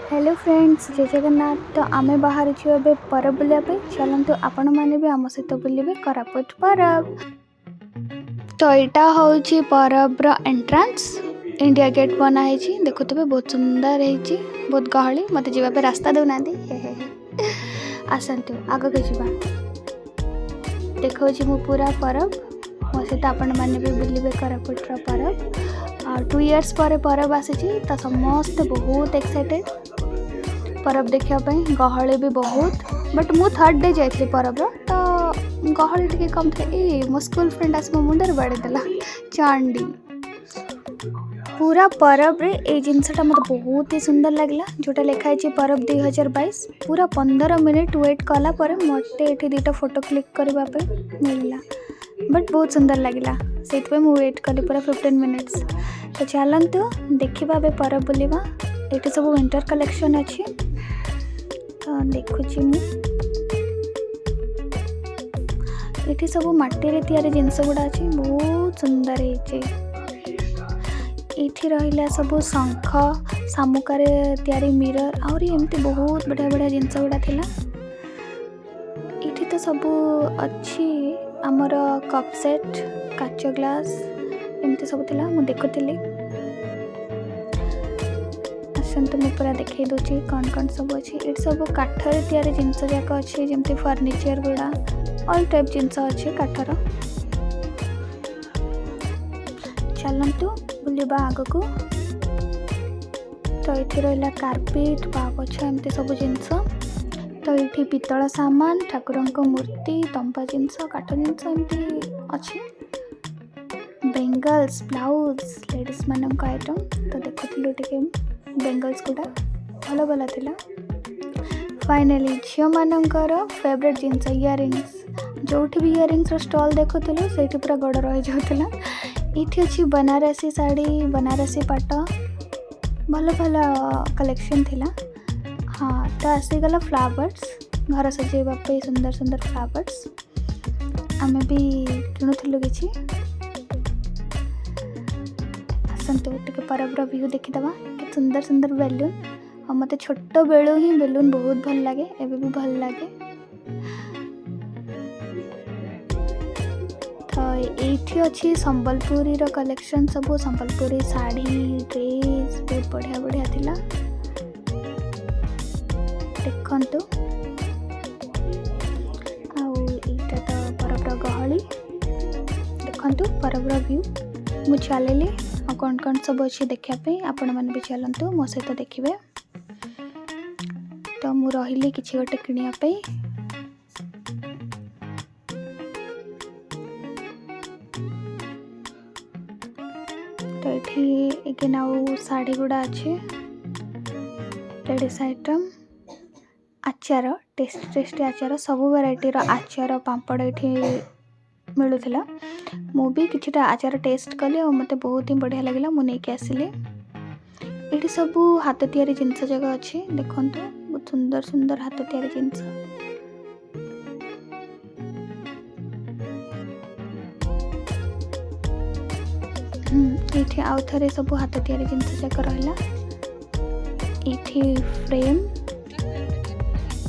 Hello friends, जय जगन्नाथ। तो आमे बाहर ए परब बुलाया चलतु आपण मैंने भी आम सहित बुलवे कोरापुट परब। तो यहाँ हूँ परबर एंट्रांस इंडिया गेट बनाई देखुवे बहुत सुंदर है, बहुत गहली मत जावाई रास्ता देना आसतु आग के जा देखा मु पूरा परब मो सहित आपण मैंने भी बुलवे कोरापुटर परब। 2 इयर्स पर परब आसी तो समस्त बहुत एक्साइटेड परब देखापी, गहली भी बहुत। बट मु थर्ड डे जाइली परब तो गहली टी कम थे। मो स्कूल फ्रेंड आस मो मुंडे बाड़ेदेला चांडी। पूरा परब रे ए जिनसटा मत बहुत ही सुंदर लगला जोटा लिखाई परब 2022। पूरा 15 मिनिट वेट कला पर मते एठी दुटा फोटो क्लिक करबा पे मिलला, बट बहुत सुंदर लगला से मु वेट कली पूरा 15 मिनिट्स। तो चलतु देखा परब बुलवा। ये सब विंटर कलेक्शन अच्छी तो देखुची ये सब माटी रे तैयारी जिनस गुड़ा अच्छी बहुत सुंदर है। रहा सब शंख शामुकार तैयारी मिरर आउरी एमती बहुत बढ़िया बढ़िया जिनस गुड़ा थिला। ये तो सब अच्छी आमर कप सेट काच ग्लास एमती सब थिला मु देखुथिली। तो मुझे पूरा देखई दूची कौन कौन सब अच्छी। ये सब काठर तैयारी जिनस जाक अच्छी जमती फर्निचर गुड़ा ऑल टाइप जिनस अच्छी काठर। चलतु बुलवा आग को। तो ये रहा कार्पेट पापछ एमती सब जिनस। तो ये पितल सामान ठाकुर मूर्ति तंबा जिनस काठ जिनस एमती अच्छी। बेंगल्स ब्लाउज लेडीज मान आइटम तो देखुलु टे बेंगल्स गुड़ा भल भल थिला। फाइनाली झील मानकर फेवरेट जिनस इयरिंग्स जो भी इयरिंग्स स्टॉल देखुलु से पूरा गड़ रही जाऊला। ये अच्छी बनारसी साड़ी बनारसी पाट भल भल कलेक्शन थिला। हाँ तो आसीगला फ्लावर्स घर सजाइवाई सुंदर सुंदर फ्लावर्स आमे भी किणुलु कि आसतु टे परबर व्यू देखीदे। सुंदर सुंदर बेलून और मत छोट बेलू ही बेलून बहुत भल लगे एबे भी भल लगे। तो ये अच्छी संबलपुरी कलेक्शन सब संबलपुरी साड़ी ड्रेस बहुत बढ़िया बढ़िया थिला देखंतु। आईटा तो परबर गहली देखंतु परबर व्यू। मु चलिली और कौन कौन सब अच्छे देखापी आपण मैंने भी चलतु मो सहित देखिए। तो मु रही किसी गोटे किणापी तो ये एगेन आउ साड़ी गुड़ा अच्छे लेडीज आइटम आचार टेस्टी टेस्टी आचार सब वेराइटी आचार पापड़ ये मिलूला। मु भी किछटा आचार टेस्ट कली और मते बहुत ही बढ़िया लगिला मु नहीं आसिली। ये सब हाथ तैयारी जिनस जगह अच्छी देखंतु बहुत सुंदर सुंदर हाथ तैयारी जिनस। ये आउ थे सब हाथ तैयारी जिनस जाक रहा। ये फ्रेम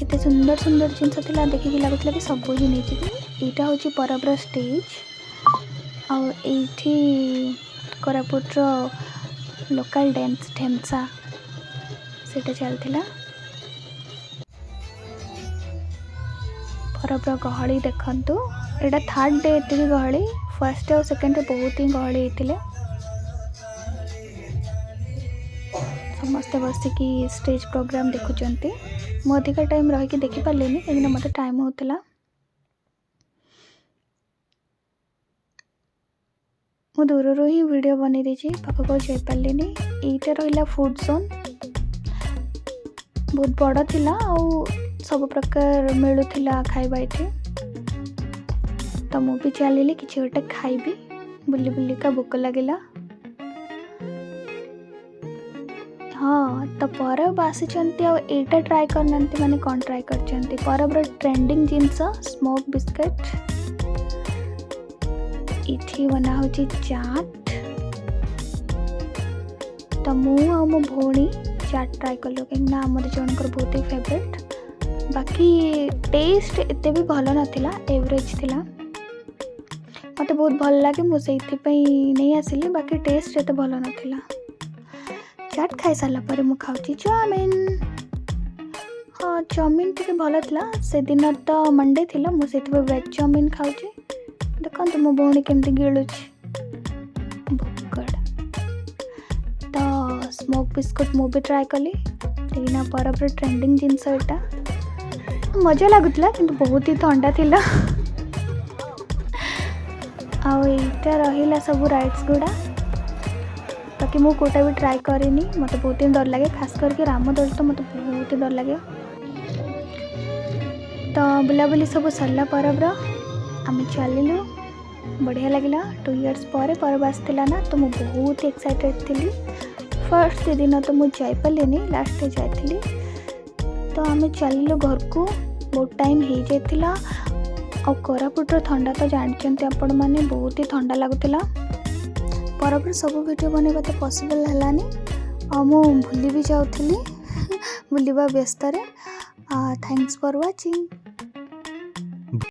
एते सुंदर सुंदर जिनस थिला देखिक लगुला कि सब ही नहीं। यहाँ हूँ परबर स्टेज और ये कोरापुटर लोकल डांस ढेमसा से चलता। परबर गहली देखंतु। यहाँ थर्ड डे ये गहली फर्स्ट डे और सेकेंड डे बहुत ही गहली होते। समस्ते बसिकी स्टेज प्रोग्राम देखुंत। मु अधिक टाइम रही देखिपारे कहीं मत टाइम होता। मु दूर ही वीडियो बनी देची पाखक जापारे। ये रहा फूड जोन बहुत बड़ थिला और सब प्रकार मिलूला खाइबा ये। तो मु भी चलिली किसी गोटे खाइबी बुली बुलिका भोक लगिला। हाँ तो परब आसी एटा ट्राए करना माने कौन ट्राए कर परबर ट्रेंडिंग जिनस स्मोक बिस्किट। इठी बना हो चाट। तो मु आ मो भौणी चाट ट्राए कलु कहीं आम जनकर बहुत ही फेवरेट। बाकी टेस्ट एते भी भल नाथिला, एवरेज थिला। मते बहुत भल लगे मुझे नहीं आसिली, बाकी टेस्ट एते भल नाथिला। चाट खाई सारा पर मु खाऊची चाउमिन। हाँ चाउमिन टिके भल थिला। से दिन तो मंडे थिला, मुझे वेज चाउमिन खाऊची। देखो मो भौणी केमती गिलुची भुकड़। तो स्मोक बिस्कुट मु भी ट्राए कली। ना परब ट्रेंडिंग जिनस एटा मजा लगुला किंतु बहुत ही ठंडा थिला। आईटा रहिला सब राइड्स गुड़ा, बाकी मु कोटा भी ट्राए करेनी। मत बहुत ही डर लगे, खास करके रामदोल तो मत बहुत ही डर लगे। तो बुलाबुली सब सरला परब आम चलू, बढ़िया लगे। 2 इयर्स पर परब आसला ना, तो मुझे बहुत एक्साइटेड थी। फर्स्ट दिन तो मुझे जापारे, लास्ट जाइली। तो आम चलू घर को, बहुत टाइम हो जाता। और कोरापुटर ठंडा तो जानते आपण मैंने, बहुत ही ठंडा लगुला। परब सब वीडियो बनवा तो पॉसिबल है, और मु भूली भी जाऊली बुलवा व्यस्त। Thanks for watching.